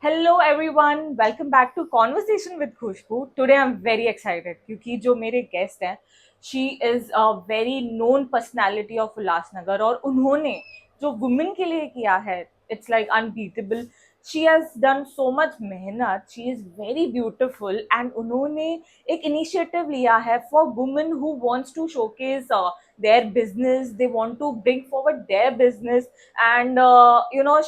Hello everyone, welcome back to Conversation with Khushbu. Today I'm very excited क्योंकि जो मेरे guest हैं, she is a very known personality of Ulhasnagar और उन्होंने जो वुमेन के लिए किया है, it's like unbeatable. She has done so much मेहनत, she is very beautiful and उन्होंने एक initiative लिया है for women who wants to showcase their business, they want to bring forward their business and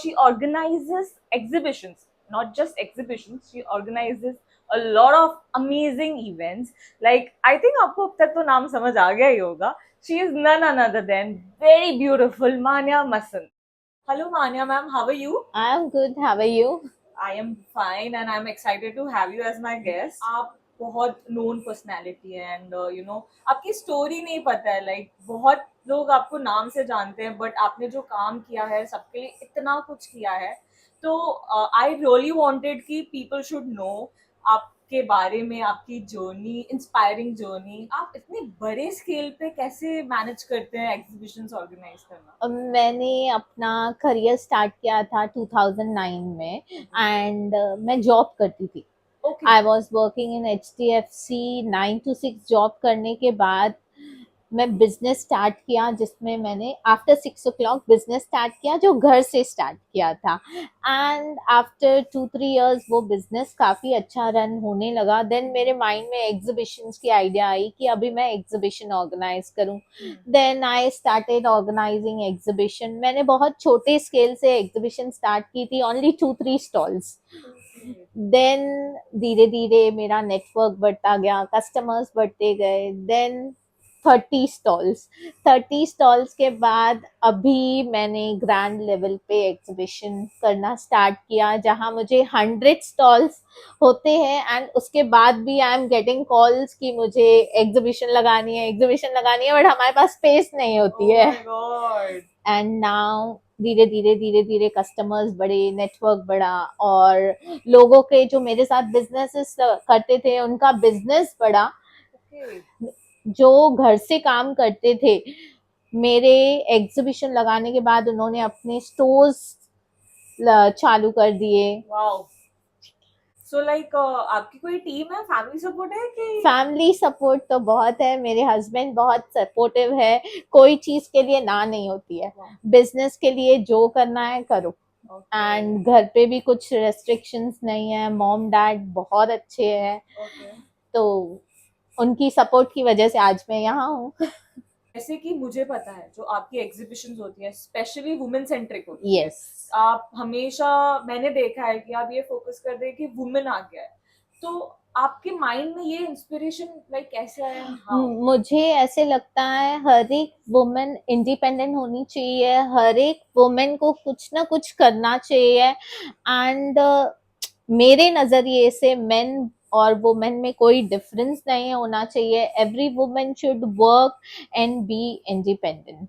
she organizes exhibitions, not just exhibitions, she organizes a lot of amazing events. Like I think आपको अब तक तो नाम समझ आ गया ही होगा. She is none other than very beautiful Manya Masan. Hello Manya ma'am, how are you? I'm good. How are you? I am fine and I'm excited to have you as my guest. आप बहुत known personality है and आपकी story नहीं पता है, like बहुत लोग आपको नाम से जानते हैं but आपने जो काम किया है सबके लिए इतना कुछ किया है. तो I really wanted कि people should know आपके बारे में, आपकी जर्नी, इंस्पायरिंग जर्नी. आप इतने बड़े स्केल पे कैसे मैनेज करते हैं एग्जीबिशंस ऑर्गेनाइज करना? मैंने अपना करियर स्टार्ट किया था 2009 में एंड मैं जॉब करती थी. Okay. I was working in HDFC 9 to 6 job करने के बाद मैं बिजनेस स्टार्ट किया जिसमें मैंने आफ्टर 6 o'clock बिजनेस स्टार्ट किया जो घर से स्टार्ट किया था. एंड आफ्टर 2-3 years वो बिजनेस काफ़ी अच्छा रन होने लगा. देन मेरे माइंड में एग्जीबिशंस की आइडिया आई कि अभी मैं एग्जीबिशन ऑर्गेनाइज करूं. Then I started organising exhibition. मैंने बहुत छोटे स्केल से एग्जीबिशन स्टार्ट की थी, ओनली 2-3 स्टॉल्स. देन धीरे धीरे मेरा नेटवर्क बढ़ता गया, कस्टमर्स बढ़ते गए. देन 30 स्टॉल्स के बाद अभी मैंने ग्रैंड लेवल पे एग्जीबिशन करना स्टार्ट किया जहां मुझे 100 स्टॉल्स होते हैं एंड उसके बाद भी आई एम गेटिंग कॉल्स कि मुझे एग्जीबिशन लगानी है बट हमारे पास स्पेस नहीं होती है. एंड नाउ धीरे धीरे कस्टमर्स बढ़े, नेटवर्क बढ़ा और लोगों के जो मेरे साथ बिजनेसेस करते थे उनका बिजनेस बढ़ा. जो घर से काम करते थे मेरे एग्जीबिशन लगाने के बाद उन्होंने अपने स्टोर्स चालू कर दिए. वाओ. सो लाइक आपकी कोई टीम है, फैमिली सपोर्ट है कि? फैमिली सपोर्ट तो बहुत है. मेरे हस्बैंड बहुत सपोर्टिव है. कोई चीज के लिए ना नहीं होती है. बिजनेस के लिए जो करना है करो. एंड घर पे भी कुछ रेस्ट्रिक्शंस नहीं है. मॉम डैड बहुत अच्छे हैं. तो उनकी सपोर्ट की वजह से आज मैं यहाँ हूँ. जैसे कि मुझे पता है जो आपकी एग्जीबिशंस होती हैं स्पेशली वुमेन सेंट्रिक होती है. यस. आप हमेशा, मैंने देखा है कि आप ये फोकस कर रहे हैं कि वुमेन आ गया है. तो आपके माइंड में ये इंस्पिरेशन लाइक कैसे आया? मुझे ऐसे लगता है हर एक वुमेन इंडिपेंडेंट होनी चाहिए. हर एक वुमेन को कुछ ना कुछ करना चाहिए. एंड मेरे नजरिए से मेन और वुमेन में कोई डिफरेंस नहीं होना चाहिए. Every women should work and be independent.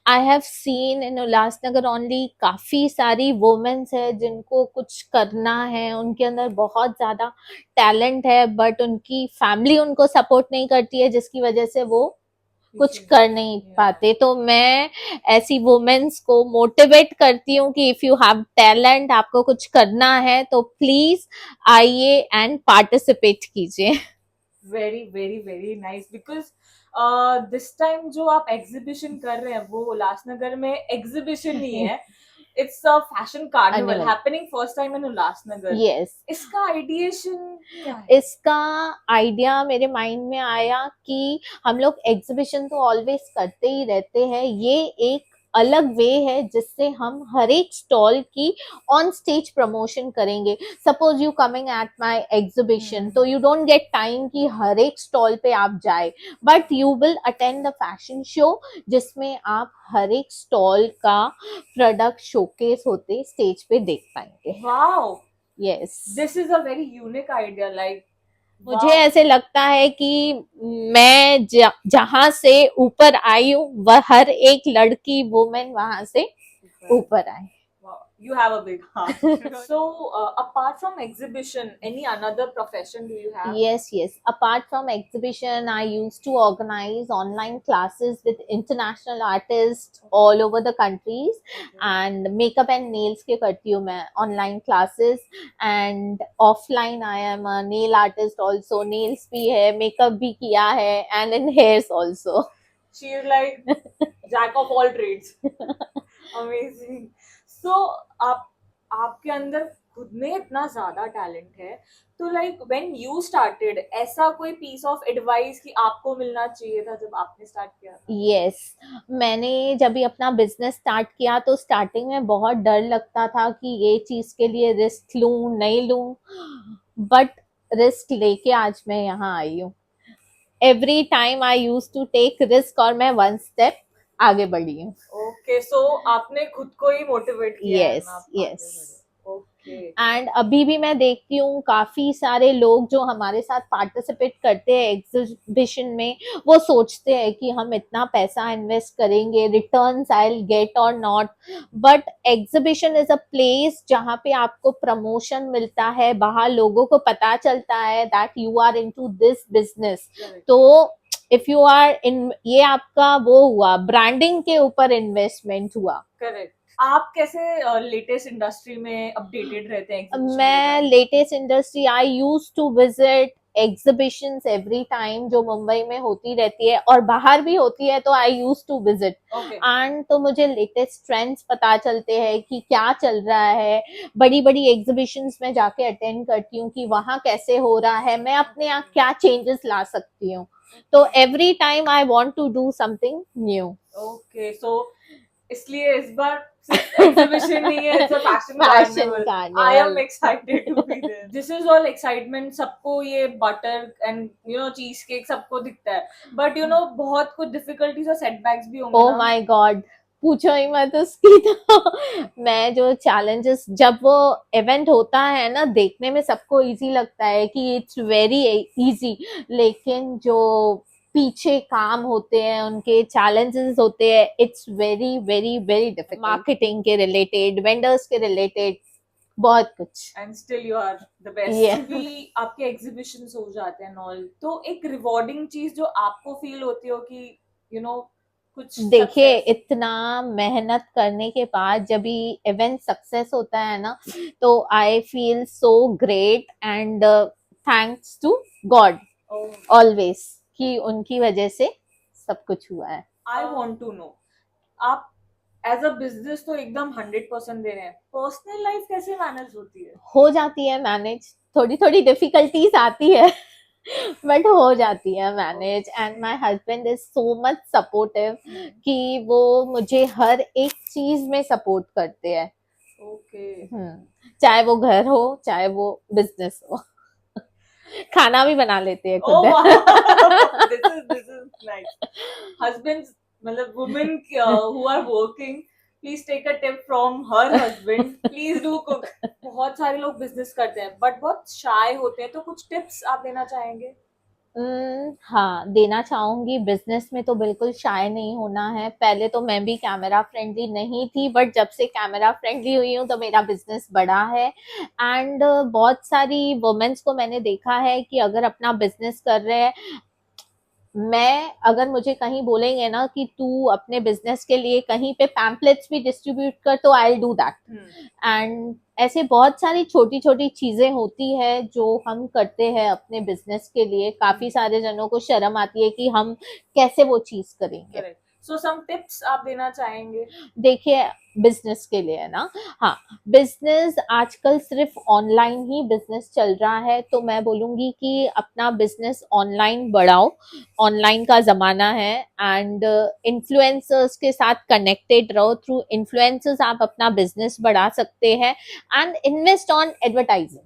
I have seen in Ulhasnagar only काफी सारी वुमेन्स है जिनको कुछ करना है, उनके अंदर बहुत ज्यादा टैलेंट है बट उनकी फैमिली उनको सपोर्ट नहीं करती है जिसकी वजह से वो कुछ कर नहीं पाते. तो मैं ऐसी वुमेन्स को मोटिवेट करती हूँ कि इफ यू हैव टैलेंट, आपको कुछ करना है तो प्लीज आइए एंड पार्टिसिपेट कीजिए. Very very very nice. Because this time जो आप एग्जीबिशन कर रहे हैं वो उल्लासनगर में एग्जीबिशन नहीं है. It's a fashion carnival happening first time in Ulhasnagar. Yes. इसका आइडिएशन क्या है? इसका आइडिया मेरे माइंड में आया कि हम लोग एग्जीबिशन तो ऑलवेज करते ही रहते हैं. ये एक अलग वे है जिससे हम हर एक स्टॉल की ऑन स्टेज प्रमोशन करेंगे. Suppose you coming at my exhibition तो यू डोंट गेट टाइम कि हर एक स्टॉल पे आप जाए but you will attend the fashion show जिसमें आप हर एक स्टॉल का प्रोडक्ट शोकेस होते स्टेज पे देख पाएंगे. Wow. Yes. This is a very unique idea. Like मुझे ऐसे लगता है कि मैं जहां से ऊपर आई हूँ वह हर एक लड़की वुमेन वहां से ऊपर आए. You have a big heart. So, apart from exhibition, any another profession do you have? Yes. Apart from exhibition, I used to organize online classes with international artists all over the countries. And makeup and nails के करती हूँ मैं online classes. And offline, I am a nail artist also. Nails भी है, makeup भी किया है, and in hairs also. She is like jack of all trades. Amazing. So, आपके अंदर खुद में इतना ज्यादा टैलेंट है, तो लाइक व्हेन यू स्टार्टेड, ऐसा कोई पीस ऑफ एडवाइस कि आपको मिलना चाहिए था जब आपने स्टार्ट किया था? यस मैंने जब भी अपना बिजनेस स्टार्ट किया तो स्टार्टिंग में बहुत डर लगता था कि ये चीज के लिए रिस्क लूं नहीं लूं, बट रिस्क लेके आज मैं यहाँ आई हूँ. Every time I use to take risk और मैं वन स्टेप आगे बढ़ी हूँ. ओके, सो आपने खुद को ही मोटिवेट किया है यस ना, आप आगे यस बढ़े. ओके. एंड अभी भी मैं देखती हूँ काफी सारे लोग जो हमारे साथ पार्टिसिपेट करते हैं एग्जीबिशन में, वो सोचते हैं कि हम इतना पैसा इन्वेस्ट करेंगे, रिटर्न्स आई विल गेट और not. But exhibition is a place जहाँ पे आपको प्रमोशन मिलता है, बाहर लोगों को पता चलता है that you are into this business. तो इफ यू आर इन, ये आपका वो हुआ ब्रांडिंग के ऊपर इन्वेस्टमेंट हुआ. करेक्ट. आप कैसे लेटेस्ट इंडस्ट्री में अपडेटेड रहते हैं? exhibition मैं के latest industry I use to visit exhibitions every time जो मुंबई में होती रहती है और बाहर भी होती है, तो आई यूज टू विजिट. बाद? ओके. एंड तो मुझे लेटेस्ट ट्रेंड्स पता चलते हैं कि क्या चल रहा है. बड़ी बड़ी एग्जीबिशंस में जाके अटेंड करती हूँ कि वहाँ कैसे हो रहा है, मैं अपने यहाँ क्या चेंजेस ला सकती हूँ. तो every time I want to do something new. Okay, so इसलिए इस बार सिर्फ एग्जीबिशन नहीं है, it's a fashion carnival. I am excited to be there. This is all excitement. सबको ये बटर एंड चीज केक सबको दिखता है, बट बहुत कुछ डिफिकल्टीज और सेटबैक्स भी होंगे ओ ना. माय गॉड, पूछो ही मत उसकी. तो मैं जो चैलेंजेस, जब वो इवेंट होता है ना, देखने में सबको इजी लगता है कि इट्स वेरी इजी, लेकिन जो पीछे काम होते हैं, उनके चैलेंजेस होते हैं, it's very very very difficult. Marketing के रिलेटेड, वेंडर्स के रिलेटेड, बहुत कुछ. And still you are the best. Yeah. भी आपके एग्जीबिशंस हो जाते हैं ऑल, तो एक रिवॉर्डिंग चीज जो आपको फील होती हो कि कुछ देखिए, success. इतना मेहनत करने के बाद जब भी इवेंट सक्सेस होता है ना, तो I feel so great and thanks to God Oh, always कि उनकी वजह से सब कुछ हुआ है. I want to know, आप एज अ बिजनेस तो एकदम 100% दे रहे हैं, पर्सनल लाइफ कैसे मैनेज होती है? हो जाती है मैनेज, थोड़ी थोड़ी डिफिकल्टीज आती है बट हो जाती है manage. And my husband is so much supportive कि वो मुझे हर एक चीज में सपोर्ट करते हैं. ओके. चाहे वो घर हो, चाहे वो बिजनेस हो. खाना भी बना लेते हैं Oh खुद. wow. This is nice. Husbands, मतलब women who are working, please take a tip from her husband. Please do cook. बहुत सारे लोग बिजनेस करते हैं बट बहुत शाय होते हैं, तो कुछ टिप्स आप देना चाहेंगे? हाँ, देना चाहूंगी. बिजनेस में तो बिल्कुल शाय नहीं होना है. पहले तो मैं भी कैमरा फ्रेंडली नहीं थी, बट जब से कैमरा फ्रेंडली हुई हूँ तो मेरा बिजनेस बढ़ा है. एंड बहुत सारी वुमेन्स को मैंने देखा है कि अगर अपना बिजनेस कर रहे हैं, मैं अगर मुझे कहीं बोलेंगे ना कि तू अपने बिजनेस के लिए कहीं पे पैम्पलेट्स भी डिस्ट्रीब्यूट कर, तो I will do that. And ऐसे बहुत सारी छोटी छोटी चीजें होती है जो हम करते हैं अपने बिजनेस के लिए. काफी सारे जनों को शर्म आती है कि हम कैसे वो चीज करेंगे. करेक्ट. सो सम टिप्स आप देना चाहेंगे? देखिए, बिजनेस के लिए ना, हाँ, बिजनेस आजकल सिर्फ ऑनलाइन ही बिजनेस चल रहा है, तो मैं बोलूंगी कि अपना बिजनेस ऑनलाइन बढ़ाओ. ऑनलाइन का जमाना है. एंड इन्फ्लुएंसर्स के साथ कनेक्टेड रहो. थ्रू इन्फ्लुएंसर्स आप अपना बिजनेस बढ़ा सकते हैं. And invest on advertising.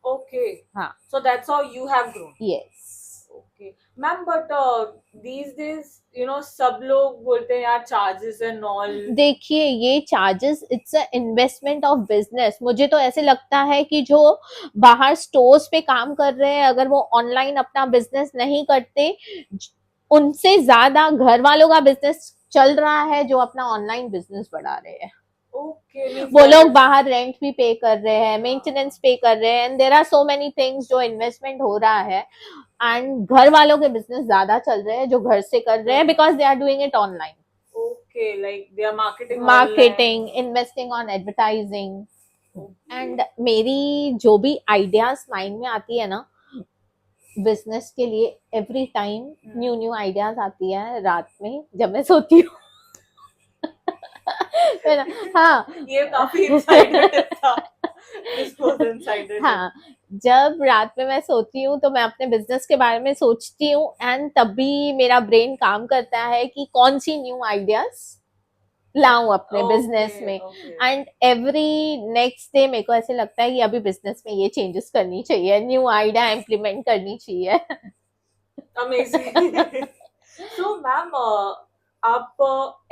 Okay. हाँ. So that's how you have grown. Yes. Okay ma'am, but these days सब लोग बोलते हैं यार चार्जेस एंड ऑल. देखिए, ये charges, it's a investment of business. मुझे तो ऐसे लगता है कि जो बाहर स्टोर्स पे काम कर रहे हैं, अगर वो ऑनलाइन अपना बिजनेस नहीं करते, उनसे ज्यादा घर वालों का बिजनेस चल रहा है जो अपना ऑनलाइन बिजनेस बढ़ा रहे हैं. Okay, वो लोग बाहर रेंट भी पे कर रहे हैं, मेंटेनेंस पे कर रहे हैं, and there are so many things जो इन्वेस्टमेंट हो रहा है, एंड घर वालों के बिजनेस ज्यादा चल रहे हैं जो घर से कर रहे हैं because they are doing it online, Okay, like they are marketing marketing, online. Investing on advertising, and मेरी जो भी आइडियाज माइंड में आती है ना बिजनेस के लिए, every time new new ideas आती है रात में जब मैं सोती हूँ। हाँ ये काफी insider tip था. This was insider tip. हाँ, जब रात में मैं सोती हूँ तो मैं अपने बिजनेस के बारे में सोचती हूँ, एंड तभी मेरा ब्रेन काम करता है कि कौन सी न्यू आइडियाज लाऊं अपने बिजनेस Okay, में, okay. And every next day मेरे को ऐसे लगता है कि अभी बिजनेस में ये चेंजेस करनी चाहिए, न्यू आइडिया इम्प्लीमेंट करनी चाहिए। Amazing. So, ma'am, आप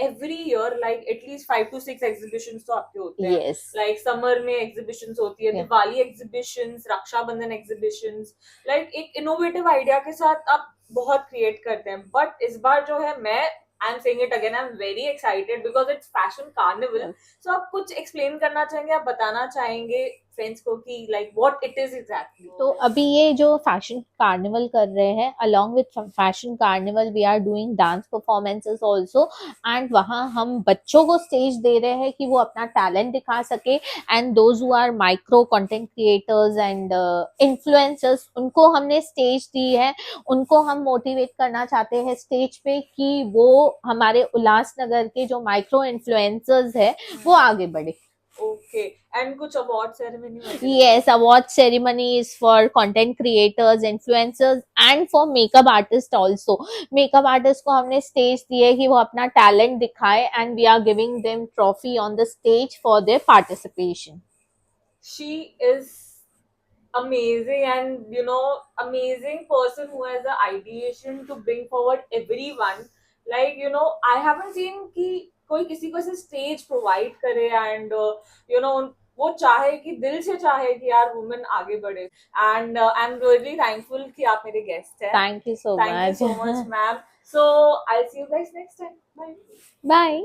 every year like at least 5 to 6 exhibitions तो आपके होते हैं. यस, Like summer में exhibitions होती है, Yeah. Diwali exhibitions, Rakshabandhan exhibitions. Like एक innovative idea के साथ आप बहुत create करते हैं. But इस बार जो है मैं I'm saying it again, I'm very excited because it's fashion carnival. Yes. So आप कुछ explain करना चाहेंगे, आप बताना चाहेंगे फ्रेंड्स को कि like what it is exactly. तो अभी ये जो फैशन कार्निवल कर रहे हैं, along with fashion carnival we are doing dance performances also, and वहाँ हम बच्चों को स्टेज दे रहे हैं कि वो अपना टैलेंट दिखा सके, and those who are micro content creators and influencers, उनको हमने स्टेज दी है, उनको हम मोटिवेट करना चाहते हैं स्टेज पे कि वो हमारे उल्लासनगर के जो माइक्रो इन्फ्लुएंसर्स है वो आगे बढ़े। Okay, and कुछ award ceremony Yes, award ceremony is for content creators, influencers and for makeup artists also. Makeup artists को हमने stage दी है कि वो अपना talent दिखाए, and we are giving them trophy on the stage for their participation. She is amazing, and you know, amazing person who has the ideation to bring forward everyone. Like you know, I haven't seen कि कोई किसी को ऐसे stage provide करे, and you know, वो चाहे कि दिल से चाहे कि यार वुमेन आगे बढ़े, and I'm really thankful कि आप मेरे guest हैं. Thank you so Thank you much. so much, ma'am. So I'll see you guys next time. Bye. Bye.